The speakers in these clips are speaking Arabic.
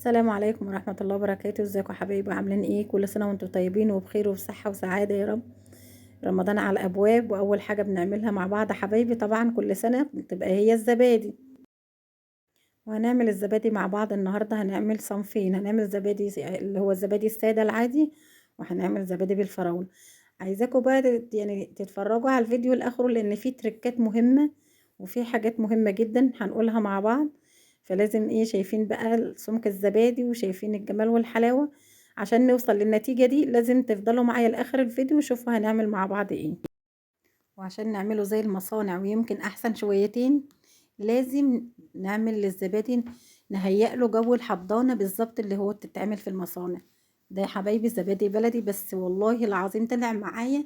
السلام عليكم ورحمة الله وبركاته. ازيكم يا حبايبي؟ عاملين ايه؟ كل سنة وانتم طيبين وبخير وبصحة وسعادة يا رب. رمضان على الابواب، واول حاجة بنعملها مع بعض يا حبايبي طبعا كل سنة بتبقى هي الزبادي. وهنعمل الزبادي مع بعض النهاردة. هنعمل صنفين، هنعمل زبادي اللي هو الزبادي السادة العادي، وهنعمل زبادي بالفراولة. عايزاكم بقى يعني تتفرجوا على الفيديو لاخره، لان فيه تريكات مهمة وفي حاجات مهمة جدا هنقولها مع بعض. فلازم ايه، شايفين بقى سمك الزبادي وشايفين الجمال والحلاوة. عشان نوصل للنتيجة دي لازم تفضلوا معايا لاخر الفيديو وشوفوا هنعمل مع بعض ايه. وعشان نعمله زي المصانع ويمكن احسن شويتين، لازم نعمل للزبادي نهيئ له جو الحضانة بالظبط اللي هو بتتعمل في المصانع. ده يا حبايبي زبادي بلدي، بس والله العظيم طلع معايا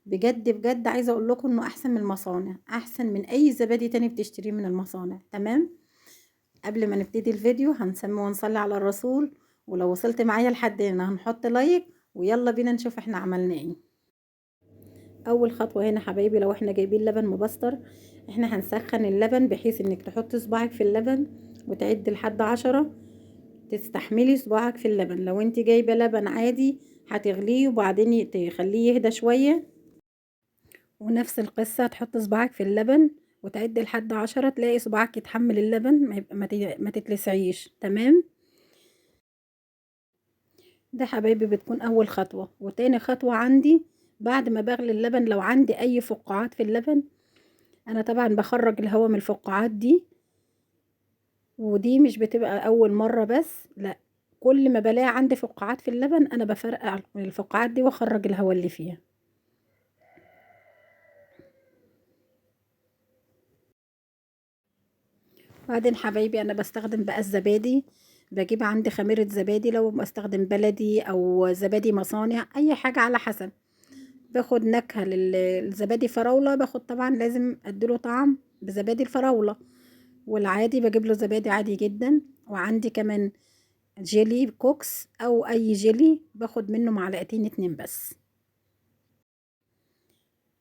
بجد بجد. عايزه اقول لكم انه احسن من المصانع، احسن من اي زبادي تاني بتشتريه من المصانع. تمام. قبل ما نبتدي الفيديو هنسمي ونصلي على الرسول، ولو وصلت معايا لحد هنا هنحط لايك، ويلا بينا نشوف احنا عملنا ايه. اول خطوه هنا حبايبي، لو احنا جايبين لبن مبستر، احنا هنسخن اللبن بحيث انك تحط صباعك في اللبن وتعد لحد 10. تستحملي صباعك في اللبن. لو انت جايبه لبن عادي هتغليه وبعدين تخليه يهدى شويه، ونفس القصة تحط صباعك في اللبن وتعد لحد 10، تلاقي صباعك يتحمل اللبن، ما يبقى ما تتلسعيش. تمام. ده حبايبي بتكون اول خطوة. وتاني خطوة عندي، بعد ما بغلي اللبن لو عندي اي فقاعات في اللبن، انا طبعا بخرج الهواء من الفقاعات دي. ودي مش بتبقى اول مرة بس، لا، كل ما بلاقي عندي فقاعات في اللبن انا بفرقع من الفقاعات دي واخرج الهواء اللي فيها. بعدين حبايبي انا بستخدم بقى الزبادي. بجيب عندي خميرة زبادي، لو بستخدم بلدي او زبادي مصانع اي حاجة على حسب. باخد نكهة للزبادي فراولة، باخد طبعا لازم اديله طعم بزبادي الفراولة. والعادي بجيب له زبادي عادي جدا. وعندي كمان جيلي كوكس او اي جيلي، باخد منه معلقتين 2 بس.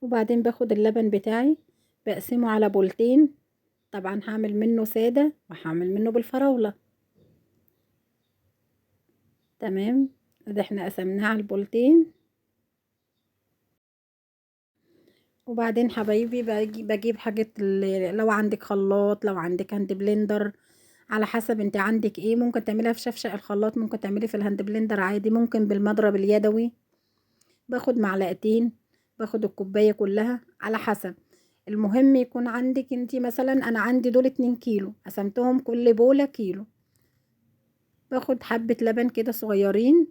وبعدين باخد اللبن بتاعي بقسمه على بولتين. طبعا هعمل منه سادة وهعمل منه بالفراولة. تمام. ده احنا قسمناه على البولتين. وبعدين حبايبي بجيب حاجة لو عندك خلاط، لو عندك هاند بلندر، على حسب انت عندك ايه. ممكن تعمليها في شفشق الخلاط، ممكن تعملي في الهاند بلندر عادي، ممكن بالمضرب اليدوي. باخد معلقتين، باخد الكوباية كلها على حسب. المهم يكون عندك انت مثلا، انا عندي دول 2 كيلو، قسمتهم كل بولة كيلو. باخد حبة لبن كده صغيرين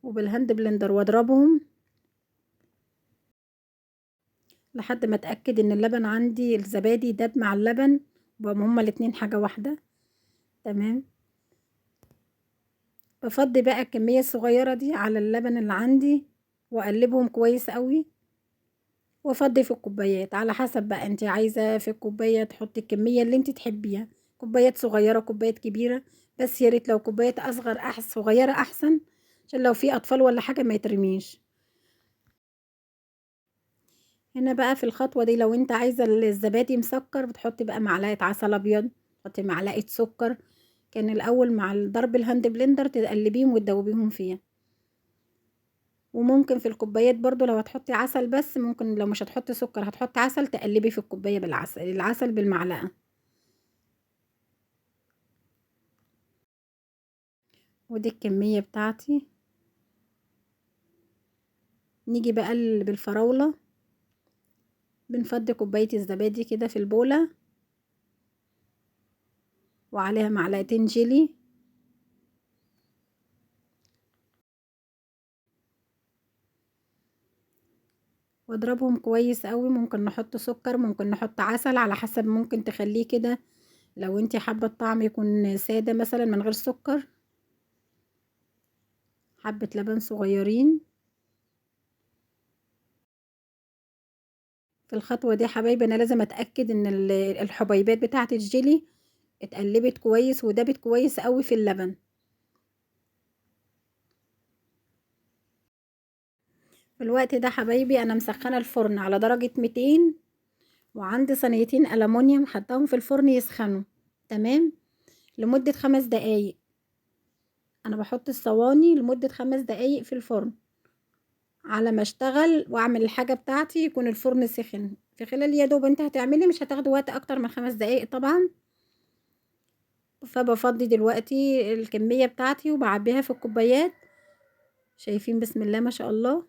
وبالهاند بلندر واضربهم لحد ما اتاكد ان اللبن عندي الزبادي داب مع اللبن، وبقوا هما الاتنين حاجه واحده. تمام. بفضي بقى الكميه الصغيره دي على اللبن اللي عندي واقلبهم كويس قوي، وافضي في الكوبايات على حسب بقى انت عايزه في الكوبايه تحطي الكميه اللي انت تحبيها. كوبايات صغيره، كوبايات كبيره، بس يا ريت لو كوبايات اصغر صغيره احسن، عشان لو في اطفال ولا حاجه ما يترميش. هنا بقى في الخطوة دي، لو انت عايزة الزبادي مسكر بتحطي بقى معلقة عسل ابيض، تحطي معلقة سكر. كان الاول مع ضرب الهاند بلندر تقلبيهم وتدوبيهم فيها. وممكن في الكوبايات برضو لو هتحطي عسل بس، ممكن لو مش هتحطي سكر هتحطي عسل، تقلبي في الكوباية بالعسل، العسل بالمعلقة. ودي الكمية بتاعتي. نيجي بقى بالفراولة. بنفضي كوباية الزبادي كده في البولة، وعليها معلقتين جيلي. واضربهم كويس قوي. ممكن نحط سكر، ممكن نحط عسل على حسب، ممكن تخليه كده لو انتي حابة الطعم يكون سادة مثلا من غير سكر. حبة لبن صغيرين. في الخطوة دي حبايبي انا لازم اتأكد ان الحبيبات بتاعة الجيلي اتقلبت كويس ودابت كويس قوي في اللبن. في الوقت ده حبايبي انا مسخنة الفرن على درجة 200، وعندي صينيتين ألمونيوم حطاهم في الفرن يسخنوا. تمام. لمدة 5 دقايق. انا بحط الصواني لمدة 5 دقايق في الفرن على ما اشتغل واعمل الحاجة بتاعتي، يكون الفرن سخن في خلال يا دوب انت هتعملي، مش هتاخد وقت اكتر من 5 دقايق طبعا. فبفضي دلوقتي الكمية بتاعتي وبعبيها في الكوبايات. شايفين بسم الله ما شاء الله،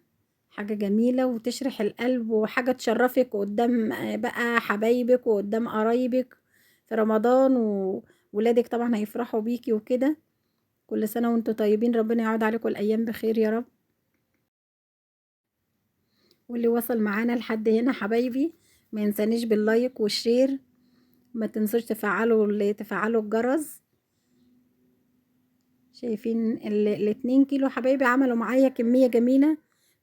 حاجة جميلة وتشرح القلب، وحاجة تشرفك قدام بقى حبايبك وقدام قرايبك في رمضان، وولادك طبعا هيفرحوا بيكي وكده. كل سنة وانتوا طيبين، ربنا يعود عليكم الأيام بخير يا رب. واللي وصل معانا لحد هنا حبايبي، ما ينسانيش باللايك والشير، ما تنسوش تفعلوا الجرس. شايفين الاتنين كيلو حبايبي عملوا معايا كمية جميلة،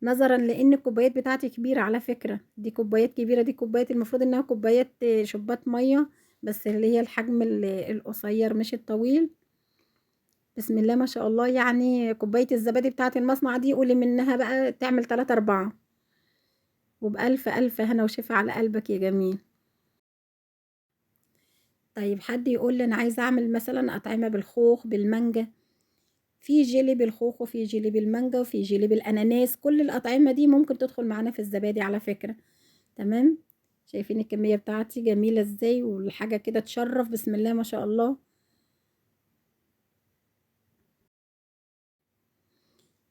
نظرا لان الكوبايات بتاعتي كبيرة على فكرة. دي كوبايات كبيرة، دي كوبايات المفروض انها كوبايات شبات مية، بس اللي هي الحجم القصير مش الطويل. بسم الله ما شاء الله، يعني كوباية الزبادي بتاعت المصنع دي قولي منها بقى تعمل 3 4. وبألف ألف هنا وشفا على قلبك يا جميل. طيب حد يقول لي أنا عايزة أعمل مثلا أطعمة بالخوخ بالمانجا، في جيلي بالخوخ وفي جيلي بالمانجا وفي جيلي بالأناناس، كل الأطعمة دي ممكن تدخل معانا في الزبادي على فكرة. تمام. شايفين الكمية بتاعتي جميلة ازاي، والحاجة كده تشرف بسم الله ما شاء الله.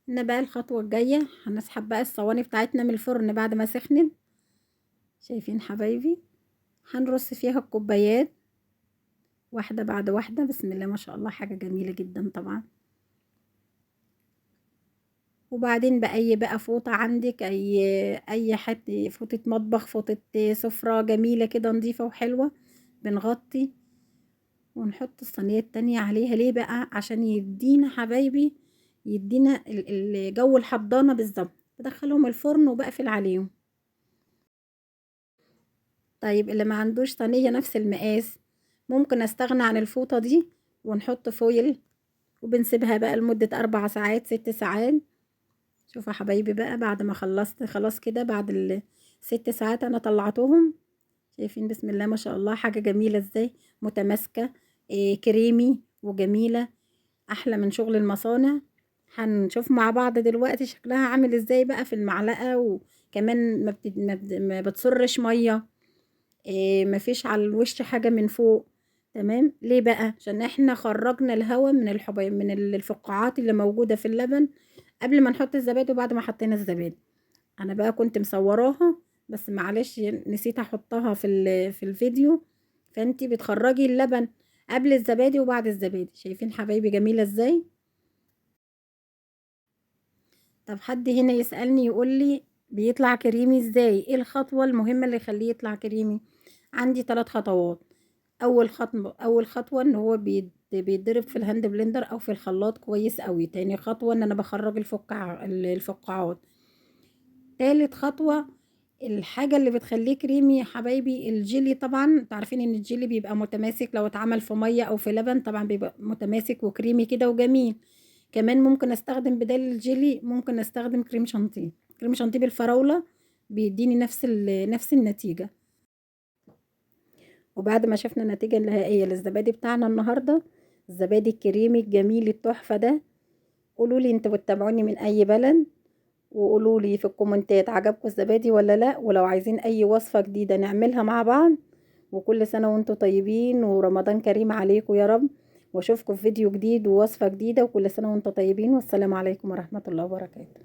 هنا بقى الخطوة الجاية، هنسحب بقى الصواني بتاعتنا من الفرن بعد ما سخنت. شايفين حبايبي، هنرص فيها الكوبايات واحدة بعد واحدة بسم الله ما شاء الله، حاجة جميلة جدا طبعا. وبعدين بأي بقى فوطة عندك، أي حد فوطة مطبخ، فوطة سفرة جميلة كده نظيفة وحلوة، بنغطي ونحط الصينية التانية عليها. ليه بقى؟ عشان يدينا حبايبي، يدينا جو الحضانة بالظبط. بدخلهم الفرن وبقفل عليهم. طيب اللي ما عندوش صينية نفس المقاس، ممكن استغنى عن الفوطة دي ونحط فويل، وبنسيبها بقى لمدة 4 ساعات 6 ساعات. شوفوا حبايبي بقى، بعد ما خلصت خلاص كده، بعد ال6 ساعات انا طلعتهم. شايفين بسم الله ما شاء الله، حاجة جميلة ازاي، متماسكة، كريمي وجميلة، احلى من شغل المصانع. هنشوف مع بعض دلوقتي شكلها عامل ازاي بقى في المعلقة، وكمان ما بتصرش مية، مفيش على الوش حاجة من فوق. تمام. ليه بقى؟ عشان احنا خرجنا الهواء من الحبيب من الفقاعات اللي موجودة في اللبن قبل ما نحط الزبادي وبعد ما حطينا الزبادي. انا بقى كنت مصوراها، بس معلش نسيت احطها في الفيديو. فانتي بتخرجي اللبن قبل الزبادي وبعد الزبادي. شايفين حبايبي جميلة ازاي. طب حد هنا يسألني يقول لي بيطلع كريمي ازاي، ايه الخطوة المهمة اللي يخليه يطلع كريمي؟ عندي 3 خطوات. اول خطوة ان هو بيتضرب في الهاند بلندر او في الخلاط كويس قوي. تاني خطوة ان انا بخرج الفقاعات. تالت خطوة، الحاجة اللي بتخليه كريمي يا حبايبي الجيلي. طبعا تعرفين ان الجيلي بيبقى متماسك لو اتعمل في مية او في لبن، طبعا بيبقى متماسك وكريمي كده وجميل. كمان ممكن استخدم بدال الجيلي، ممكن استخدم كريم شانتيه. كريم شانتيه بالفراولة بيديني نفس النتيجة. وبعد ما شفنا النتيجة النهائية للزبادي بتاعنا النهاردة، الزبادي الكريمي الجميل التحفة ده، قولولي انتوا بتتابعوني من اي بلد، وقولولي في الكومنتات عجبكم الزبادي ولا لا، ولو عايزين اي وصفة جديدة نعملها مع بعض. وكل سنة وانتوا طيبين ورمضان كريم عليكم يا رب، واشوفكم في فيديو جديد ووصفة جديدة، وكل سنة وانتوا طيبين، والسلام عليكم ورحمة الله وبركاته.